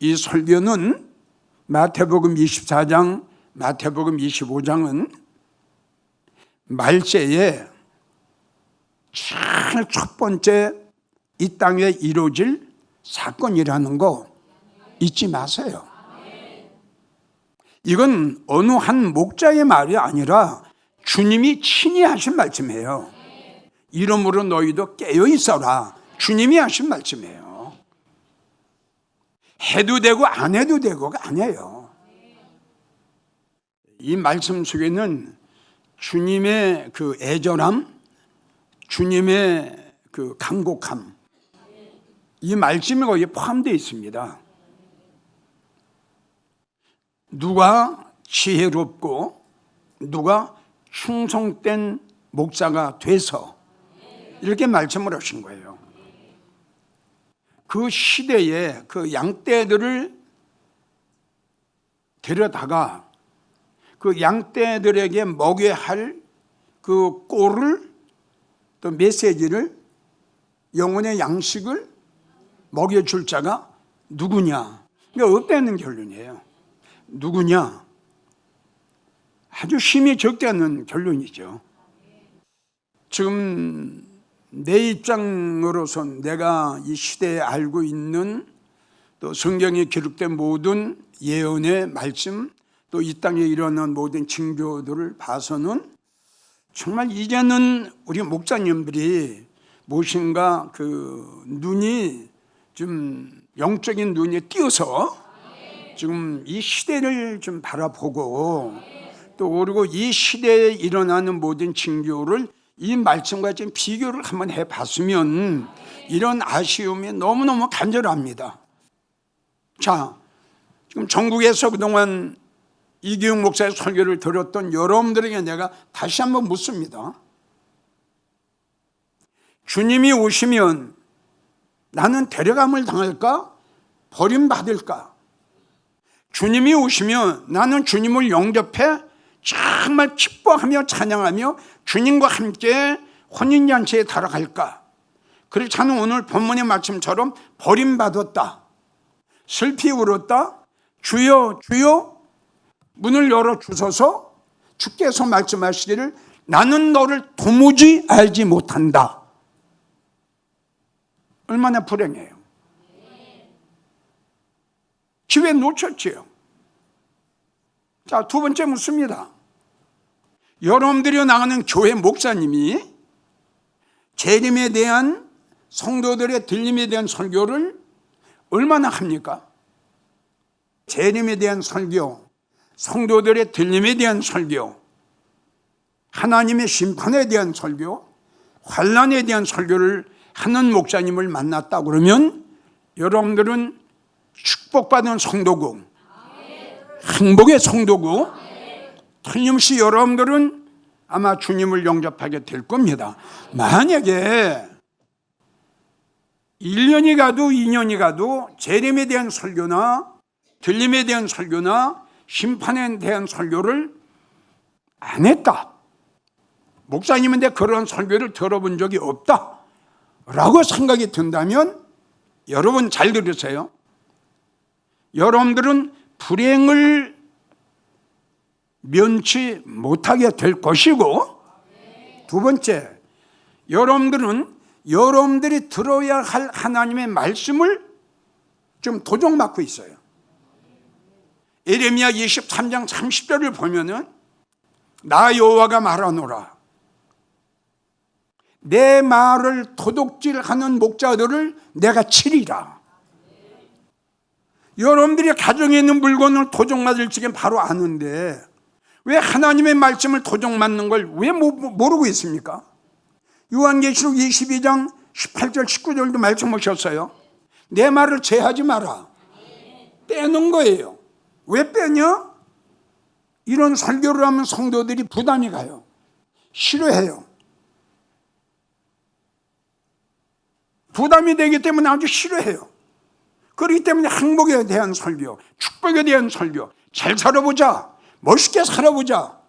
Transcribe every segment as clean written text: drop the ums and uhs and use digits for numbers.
이 설교는 마태복음 24장, 마태복음 25장은 말세에 제일 첫 번째 이 땅에 이루어질 사건이라는 거 잊지 마세요. 이건 어느 한 목자의 말이 아니라 주님이 친히 하신 말씀이에요. 이러므로 너희도 깨어 있어라. 주님이 하신 말씀이에요. 해도 되고 안 해도 되고가 아니에요. 이 말씀 속에는 주님의 그 애절함, 주님의 그 간곡함, 이 말씀이 거기에 포함되어 있습니다. 누가 지혜롭고 누가 충성된 목사가 돼서 이렇게 말씀을 하신 거예요. 그 시대에 그 양떼들을 데려다가 그 양떼들에게 먹여야 할 그 꼴을, 또 메시지를, 영혼의 양식을 먹여줄 자가 누구냐? 그러니까 없다는 결론이에요. 누구냐? 아주 힘이 적다는 결론이죠. 지금 내 입장으로선 내가 이 시대에 알고 있는 또 성경에 기록된 모든 예언의 말씀, 또 이 땅에 일어난 모든 징조들을 봐서는 정말 이제는 우리 목사님들이 무엇인가 그 눈이 좀 영적인 눈이 띄어서 지금 이 시대를 좀 바라보고 또 그리고 이 시대에 일어나는 모든 징조를 이 말씀과 좀 비교를 한번 해봤으면 이런 아쉬움이 너무너무 간절합니다. 자, 지금 전국에서 그동안 이기용 목사의 설교를 들었던 여러분들에게 내가 다시 한번 묻습니다. 주님이 오시면 나는 데려감을 당할까? 버림받을까? 주님이 오시면 나는 주님을 영접해 정말 기뻐하며 찬양하며 주님과 함께 혼인잔치에 달아갈까? 그래서 저는 오늘 본문의 말씀처럼 버림받았다, 슬피 울었다, 주여 주여 문을 열어주소서, 주께서 말씀하시기를 나는 너를 도무지 알지 못한다. 얼마나 불행해요. 기회 놓쳤지요. 자, 두 번째 묻습니다. 여러분들이 나가는 교회 목사님이 재림에 대한, 성도들의 들림에 대한 설교를 얼마나 합니까? 재림에 대한 설교, 성도들의 들림에 대한 설교, 하나님의 심판에 대한 설교, 환난에 대한 설교를 하는 목사님을 만났다 그러면 여러분들은 축복받은 성도고 행복의 성도고 틀림없이 여러분들은 아마 주님을 영접하게 될 겁니다. 만약에 1년이 가도 2년이 가도 재림에 대한 설교나 들림에 대한 설교나 심판에 대한 설교를 안 했다, 목사님인데 그런 설교를 들어본 적이 없다 라고 생각이 든다면 여러분 잘 들으세요. 여러분들은 불행을 면치 못하게 될 것이고, 두 번째, 여러분들은 여러분들이 들어야 할 하나님의 말씀을 좀 도적맞고 있어요. 예레미야 23장 30절을 보면은 나 여호와가 말하노라, 내 말을 도둑질하는 목자들을 내가 치리라. 여러분들이 가정에 있는 물건을 도적맞을 지금 바로 아는데 왜 하나님의 말씀을 도적맞는 걸 왜 모르고 있습니까? 요한계시록 22장 18절 19절도 말씀하셨어요. 내 말을 제하지 마라. 빼는 거예요. 왜 빼냐? 이런 설교를 하면 성도들이 부담이 가요. 싫어해요. 부담이 되기 때문에 아주 싫어해요. 그렇기 때문에 행복에 대한 설교, 축복에 대한 설교, 잘 살아보자, 멋있게 살아보자,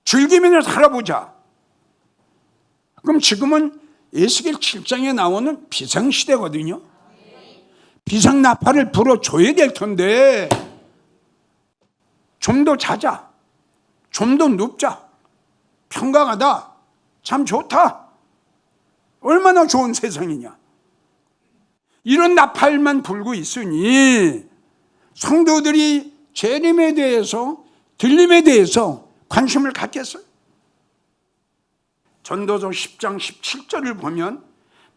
즐기면서 살아보자. 그럼 지금은 에스겔 7장에 나오는 비상시대거든요. 비상나팔을 불어줘야 될 텐데 좀 더 자자, 좀 더 눕자, 평강하다, 참 좋다, 얼마나 좋은 세상이냐, 이런 나팔만 불고 있으니 성도들이 재림에 대해서, 들림에 대해서 관심을 갖겠어요? 전도서 10장 17절을 보면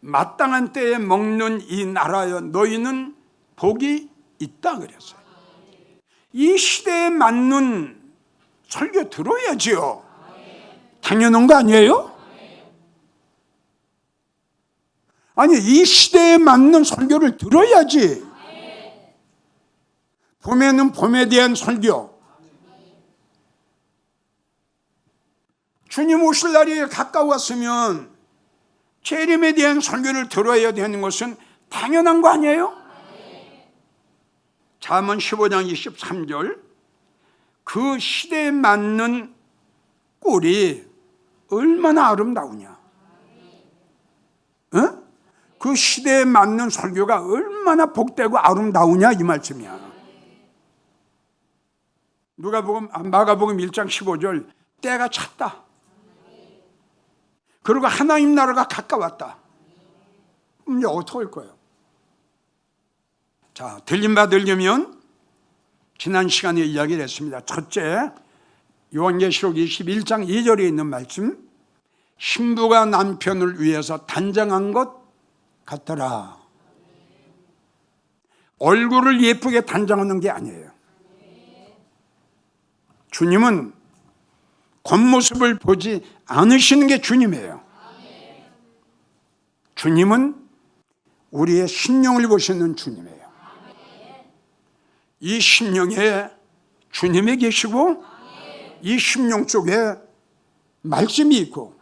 마땅한 때에 먹는 이 나라여 너희는 복이 있다 그랬어요. 이 시대에 맞는 설교 들어야지요. 당연한 거 아니에요? 아니, 이 시대에 맞는 설교를 들어야지. 봄에는 봄에 대한 설교, 주님 오실 날이 가까웠으면 재림에 대한 설교를 들어야 되는 것은 당연한 거 아니에요? 잠언 15장 23절, 그 시대에 맞는 꼴이 얼마나 아름다우냐, 어? 그 시대에 맞는 설교가 얼마나 복되고 아름다우냐 이 말씀이야. 마가복음 1장 15절, 때가 찼다, 그리고 하나님 나라가 가까웠다. 그럼 이제 어떻게 할 거예요? 자, 들림 받으려면 지난 시간에 이야기를 했습니다. 첫째, 요한계시록 21장 2절에 있는 말씀, 신부가 남편을 위해서 단장한 것 같더라. 얼굴을 예쁘게 단장하는 게 아니에요. 주님은 겉모습을 보지 않으시는 게 주님이에요. 주님은 우리의 심령을 보시는 주님이에요. 이 심령에 주님이 계시고 이 심령 속에 말씀이 있고,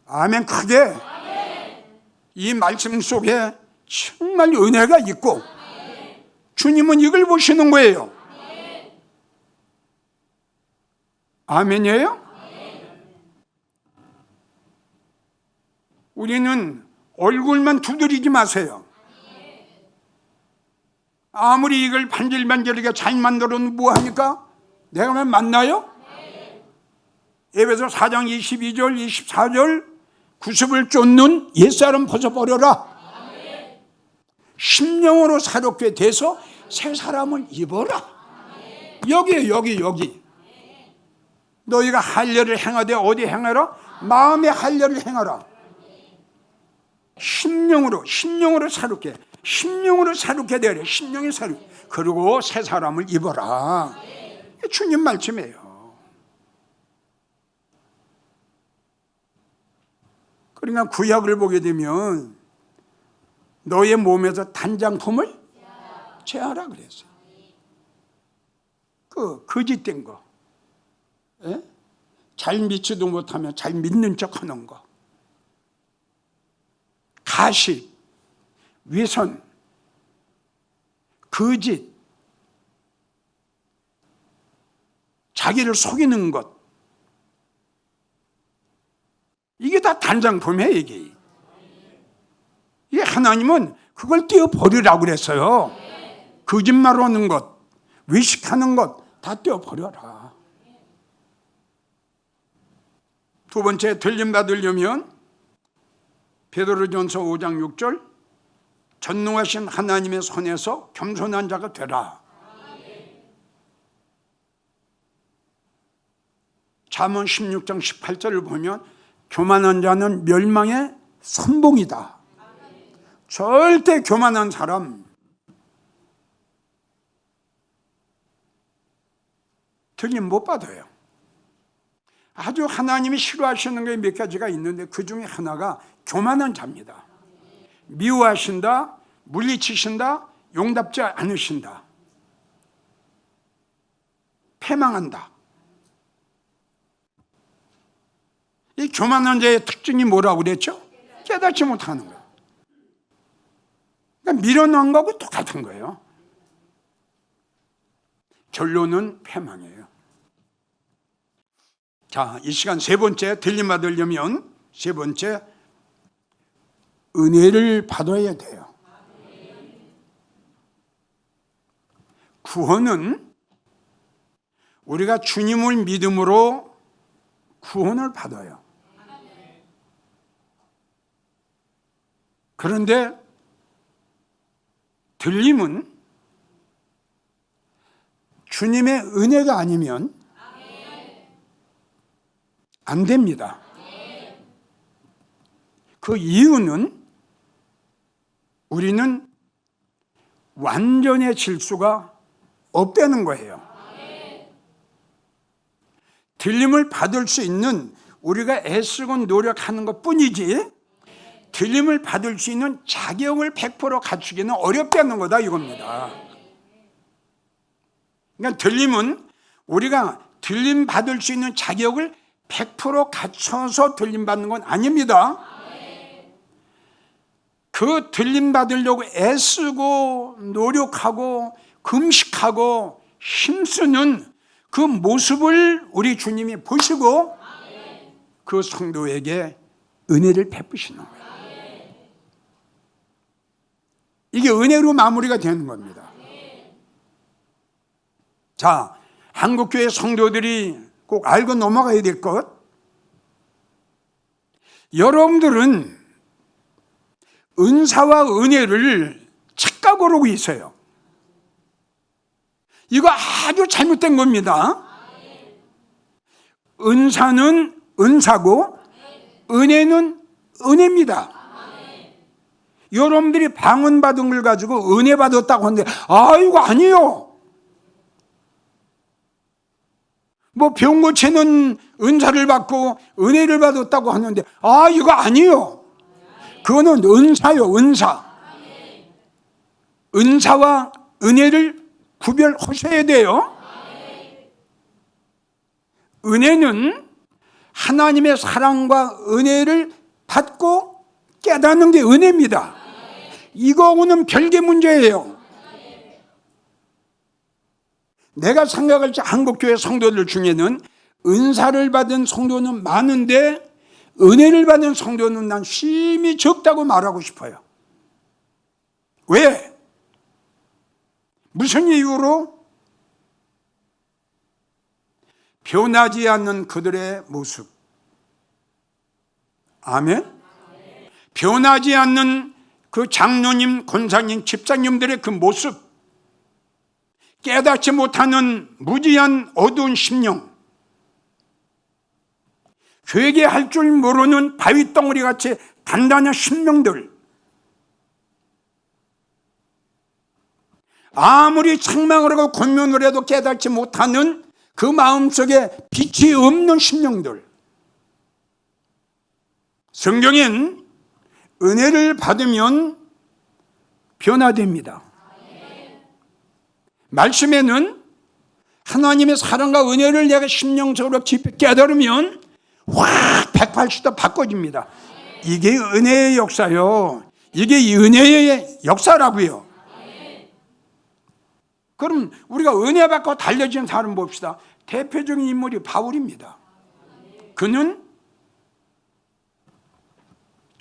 아멘 크게, 이 말씀 속에 정말 은혜가 있고 주님은 이걸 보시는 거예요. 아멘이에요? 우리는 얼굴만 두드리지 마세요. 아무리 이걸 반질반질하게 잘 만들어도 뭐합니까? 내가 왜 만나요? 에베소 4장 22절 24절, 구습을 쫓는 옛사람 벗어버려라. 심령으로 새롭게 돼서 새 사람을 입어라. 여기 너희가 할례를 행하되 어디 행하라? 마음의 할례를 행하라. 심령으로 새롭게, 심령으로 새롭게 되래. 심령이 새롭게. 그리고 새 사람을 입어라. 주님 말씀이에요. 그러니까 구약을 보게 되면 너의 몸에서 단장품을 제하라 그랬어요. 그 거짓된 거, 예? 잘 믿지도 못하면 잘 믿는 척 하는 거, 가식, 위선, 거짓, 자기를 속이는 것, 이게 다 단장품이에요. 이게 하나님은 그걸 떼어버리라고 그랬어요. 거짓말하는 것, 외식하는 것 다 떼어버려라. 두 번째, 들림 받으려면 베드로전서 5장 6절, 전능하신 하나님의 손에서 겸손한 자가 되라. 잠언 16장 18절을 보면 교만한 자는 멸망의 선봉이다. 절대 교만한 사람 들림 못 받아요. 아주 하나님이 싫어하시는 게 몇 가지가 있는데 그 중에 하나가 교만한 자입니다. 미워하신다, 물리치신다, 용답지 않으신다, 패망한다. 이 교만한 자의 특징이 뭐라고 그랬죠? 깨닫지 못하는 거예요. 그러니까 밀어넣은 거하고 똑같은 거예요. 결론은 패망이에요. 자, 이 시간 세 번째, 들림 받으려면 세 번째, 은혜를 받아야 돼요. 구원은 우리가 주님을 믿음으로 구원을 받아요. 그런데 들림은 주님의 은혜가 아니면 안 됩니다. 그 이유는 우리는 완전해질 수가 없다는 거예요. 들림을 받을 수 있는 우리가 애쓰고 노력하는 것 뿐이지 들림을 받을 수 있는 자격을 100% 갖추기는 어렵다는 거다 이겁니다. 그러니까 들림은 우리가 들림 받을 수 있는 자격을 100% 갖춰서 들림 받는 건 아닙니다. 그 들림 받으려고 애쓰고 노력하고 금식하고 힘쓰는 그 모습을 우리 주님이 보시고 그 성도에게 은혜를 베푸시는 거예요. 이게 은혜로 마무리가 되는 겁니다. 자, 한국교회 성도들이 꼭 알고 넘어가야 될 것, 여러분들은 은사와 은혜를 착각으로 있어요. 이거 아주 잘못된 겁니다. 은사는 은사고 은혜는 은혜입니다. 여러분들이 방언 받은 걸 가지고 은혜 받았다고 하는데 이거 아니에요. 뭐 병 고치는 은사를 받고 은혜를 받았다고 하는데 이거 아니에요. 그거는 은사요, 은사. 은사와 은혜를 구별하셔야 돼요. 은혜는 하나님의 사랑과 은혜를 받고 깨닫는 게 은혜입니다. 이거는 별개 문제예요. 내가 생각할 때 한국교회 성도들 중에는 은사를 받은 성도는 많은데 은혜를 받은 성도는 난 심히 적다고 말하고 싶어요. 왜? 무슨 이유로? 변하지 않는 그들의 모습. 아멘? 변하지 않는 그 장로님, 권사님, 집사님들의 그 모습, 깨닫지 못하는 무지한 어두운 심령, 회개할 줄 모르는 바위덩어리 같이 단단한 심령들, 아무리 책망을 하고 권면을 해도 깨닫지 못하는 그 마음속에 빛이 없는 심령들. 성경엔 은혜를 받으면 변화됩니다. 말씀에는 하나님의 사랑과 은혜를 내가 심령적으로 깊이 깨달으면 확 180도 바꿔집니다. 이게 은혜의 역사요. 이게 은혜의 역사라고요. 그럼 우리가 은혜 받고 달려진 사람 봅시다. 대표적인 인물이 바울입니다. 그는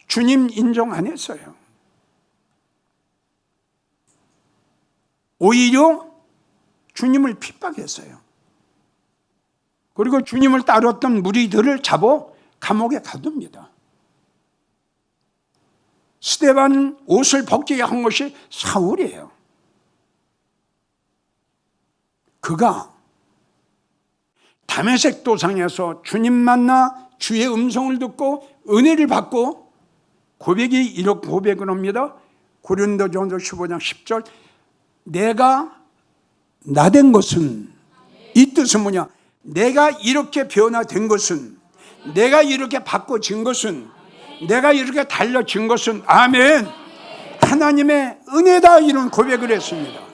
주님 인정 안 했어요. 오히려 주님을 핍박했어요. 그리고 주님을 따랐던 무리들을 잡아 감옥에 가둡니다. 스데반 옷을 벗기게 한 것이 사울이에요. 그가 다메섹 도상에서 주님 만나 주의 음성을 듣고 은혜를 받고 고백이 이렇게 고백을 합니다. 고린도전서 15장 10절, 내가 나된 것은, 이 뜻은 뭐냐? 내가 이렇게 변화된 것은, 내가 이렇게 바꿔진 것은, 내가 이렇게 달라진 것은, 아멘, 하나님의 은혜다, 이런 고백을 했습니다.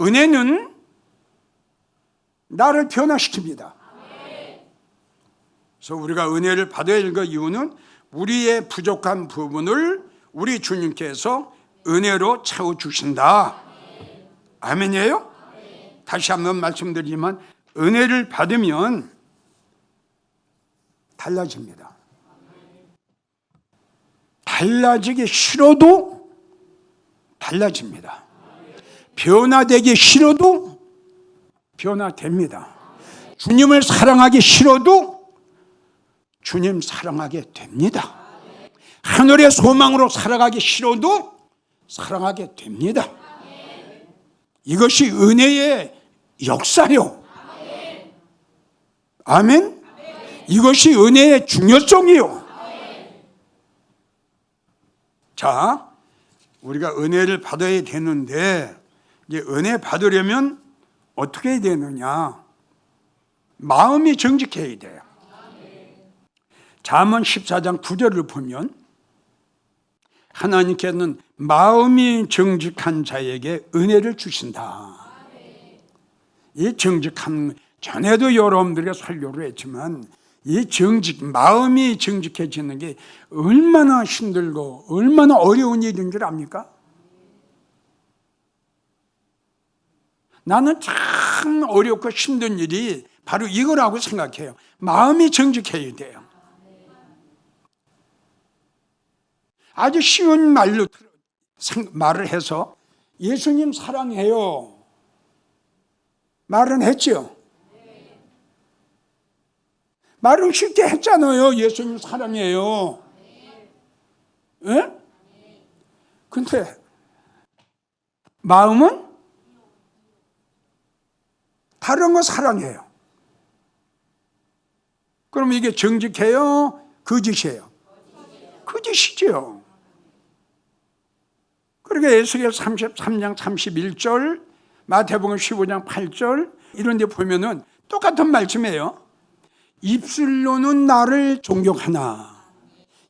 은혜는 나를 변화시킵니다. 그래서 우리가 은혜를 받아야 할 그 이유는 우리의 부족한 부분을 우리 주님께서 은혜로 채워주신다. 아멘이에요? 다시 한번 말씀드리지만 은혜를 받으면 달라집니다. 달라지기 싫어도 달라집니다. 변화되기 싫어도 변화됩니다. 주님을 사랑하기 싫어도 주님 사랑하게 됩니다. 하늘의 소망으로 살아가기 싫어도 사랑하게 됩니다. 이것이 은혜의 역사요. 아멘. 이것이 은혜의 중요성이요. 자, 우리가 은혜를 받아야 되는데 이제 은혜 받으려면 어떻게 해야 되느냐? 마음이 정직해야 돼요. 잠언 14장 9절을 보면 하나님께서는 마음이 정직한 자에게 은혜를 주신다. 이 정직함, 전에도 여러분들에게 설교를 했지만 이 마음이 정직해지는 게 얼마나 힘들고 얼마나 어려운 일인 줄 압니까? 나는 참 어렵고 힘든 일이 바로 이거라고 생각해요. 마음이 정직해야 돼요. 아주 쉬운 말을 해서 예수님 사랑해요 말은 했죠. 말은 쉽게 했잖아요. 예수님 사랑해요. 예? 근데 마음은 다른 거 사랑해요. 그럼 이게 정직해요? 거짓이에요? 거짓이죠. 그러니까 에스겔 33장 31절, 마태복음 15장 8절 이런 데 보면은 똑같은 말씀이에요. 입술로는 나를 존경하나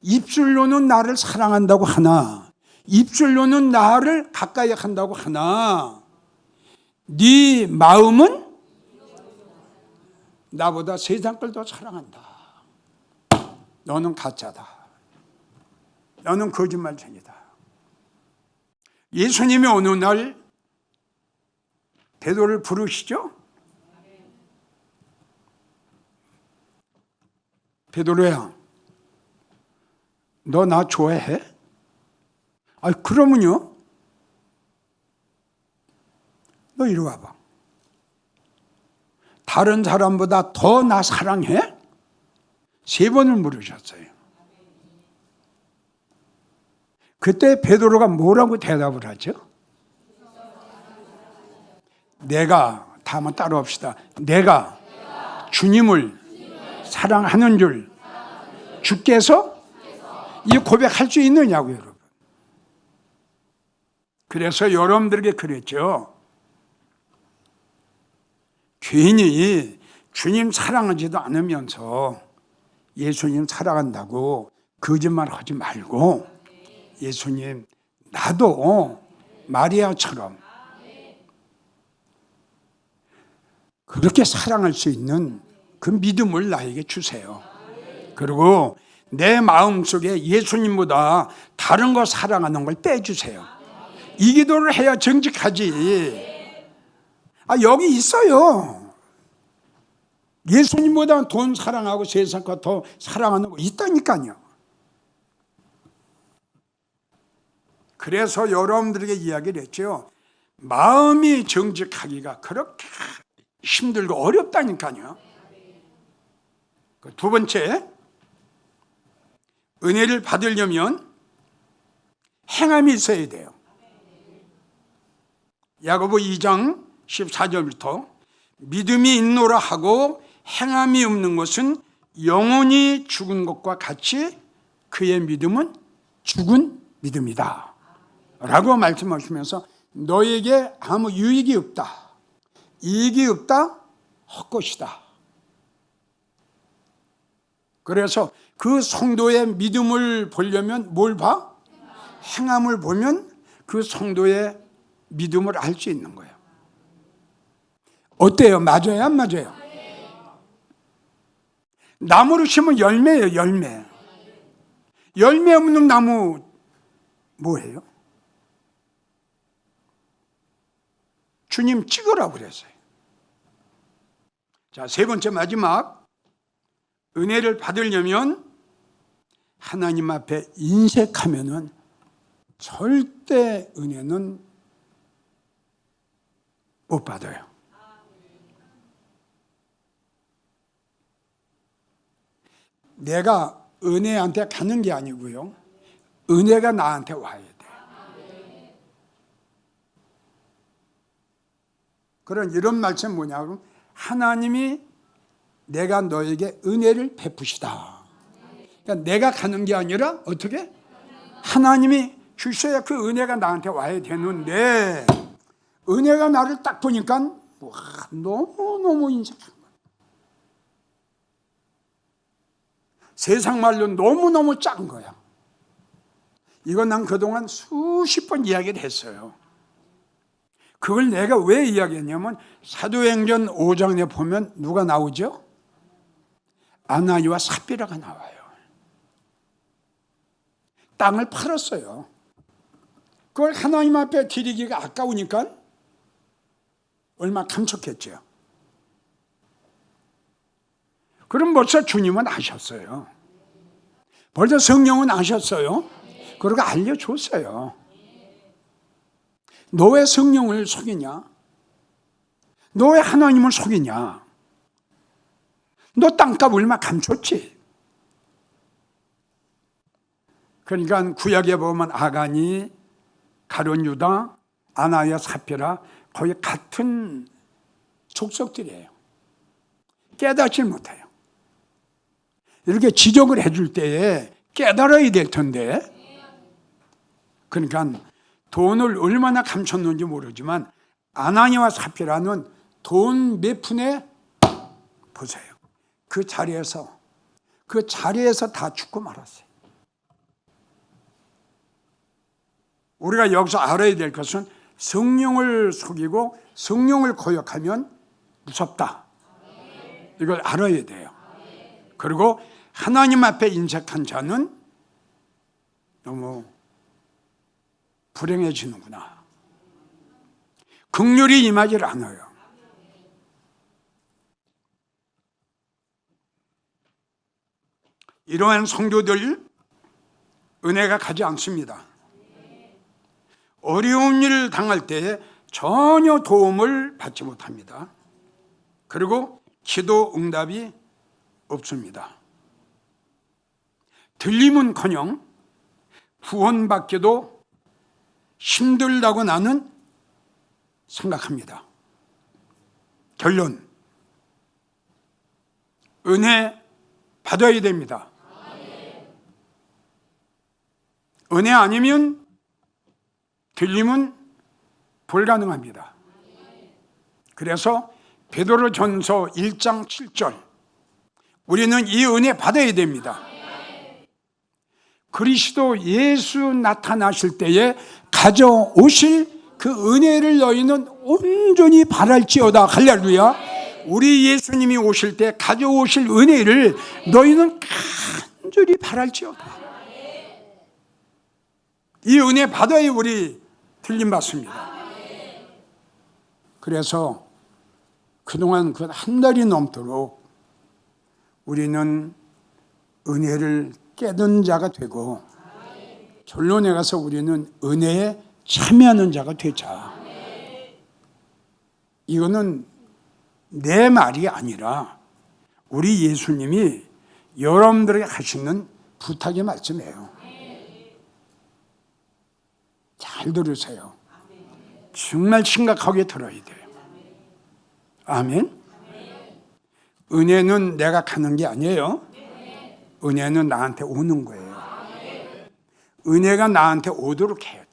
입술로는 나를 사랑한다고 하나 입술로는 나를 가까이 한다고 하나 네 마음은 나보다 세상 걸 더 사랑한다. 너는 가짜다. 너는 거짓말쟁이다. 예수님이 어느 날 베드로를 부르시죠. 베드로야, 너 나 좋아해? 그러면요, 너 이리 와봐. 다른 사람보다 더 나 사랑해? 3번을 물으셨어요. 그때 베드로가 뭐라고 대답을 하죠? 내가, 다음은 따로 합시다. 내가 주님을 사랑하는 줄 주께서 이 고백할 수 있느냐고요, 여러분. 그래서 여러분들에게 그랬죠. 괜히 주님 사랑하지도 않으면서 예수님 사랑한다고 거짓말 하지 말고 예수님 나도 마리아처럼 그렇게 사랑할 수 있는 그 믿음을 나에게 주세요. 그리고 내 마음속에 예수님보다 다른 거 사랑하는 걸 빼주세요. 이 기도를 해야 정직하지. 여기 있어요. 예수님보다 돈 사랑하고 세상과 더 사랑하는 거 있다니까요. 그래서 여러분들에게 이야기를 했죠. 마음이 정직하기가 그렇게 힘들고 어렵다니까요. 두 번째, 은혜를 받으려면 행함이 있어야 돼요. 야고보 2장 14절부터 믿음이 있노라 하고 행함이 없는 것은 영혼이 죽은 것과 같이 그의 믿음은 죽은 믿음이다 라고 말씀하시면서 너에게 아무 유익이 없다, 이익이 없다, 헛것이다. 그래서 그 성도의 믿음을 보려면 뭘 봐? 행함을 보면 그 성도의 믿음을 알 수 있는 거예요. 어때요? 맞아요? 안 맞아요? 나무를 심으면 열매예요. 열매. 열매 없는 나무 뭐예요? 주님 찍으라고 그랬어요. 자, 세 번째 마지막, 은혜를 받으려면 하나님 앞에 인색하면은 절대 은혜는 못 받아요. 내가 은혜한테 가는 게 아니고요, 은혜가 나한테 와야 돼. 그런 이런 말씀 뭐냐면, 하나님이 내가 너에게 은혜를 베푸시다. 그러니까 내가 가는 게 아니라 어떻게? 하나님이 주셔야 그 은혜가 나한테 와야 되는데, 은혜가 나를 딱 보니까 너무너무 인색한 거야. 세상 말로 너무너무 작은 거야. 이건 난 그동안 수십 번 이야기를 했어요. 그걸 내가 왜 이야기했냐면, 사도행전 5장에 보면 누가 나오죠? 아나니와 삽비라가 나와요. 땅을 팔았어요. 그걸 하나님 앞에 드리기가 아까우니까 얼마 감췄겠죠. 그럼 벌써 주님은 아셨어요. 벌써 성령은 아셨어요. 그러고 알려줬어요. 너 왜 성령을 속이냐? 너 왜 하나님을 속이냐? 너 땅값 얼마 감췄지? 그러니까 구약에 보면 아간이, 가룟 유다, 아나야 삽비라 거의 같은 족속들이에요. 깨닫지 못해요. 이렇게 지적을 해줄 때에 깨달아야 될 텐데, 그러니까 돈을 얼마나 감췄는지 모르지만 아나니와 삽비라는 돈 몇 푼에 보세요. 그 자리에서 다 죽고 말았어요. 우리가 여기서 알아야 될 것은, 성령을 속이고 성령을 거역하면 무섭다. 이걸 알아야 돼요. 그리고 하나님 앞에 인색한 자는 너무 불행해지는구나. 긍휼이 임하지 않아요. 이러한 성도들 은혜가 가지 않습니다. 어려운 일을 당할 때에 전혀 도움을 받지 못합니다. 그리고 기도 응답이 없습니다. 들림은커녕 구원받기도 힘들다고 나는 생각합니다. 결론, 은혜 받아야 됩니다. 은혜 아니면 들림은 불가능합니다. 그래서 베드로전서 1장 7절, 우리는 이 은혜 받아야 됩니다. 그리스도 예수 나타나실 때에 가져오실 그 은혜를 너희는 온전히 바랄지어다. 할렐루야. 우리 예수님이 오실 때 가져오실 은혜를 너희는 간절히 바랄지어다. 이 은혜 받아야 우리 들림 받습니다. 그래서 그동안 그 한 달이 넘도록 우리는 은혜를 깨닫는 자가 되고, 결론에 가서 우리는 은혜에 참여하는 자가 되자. 이거는 내 말이 아니라 우리 예수님이 여러분들에게 하시는 부탁의 말씀이에요. 잘 들으세요. 정말 심각하게 들어야 돼요. 아멘. 은혜는 내가 가는 게 아니에요. 은혜는 나한테 오는 거예요. 은혜가 나한테 오도록 해야 돼요.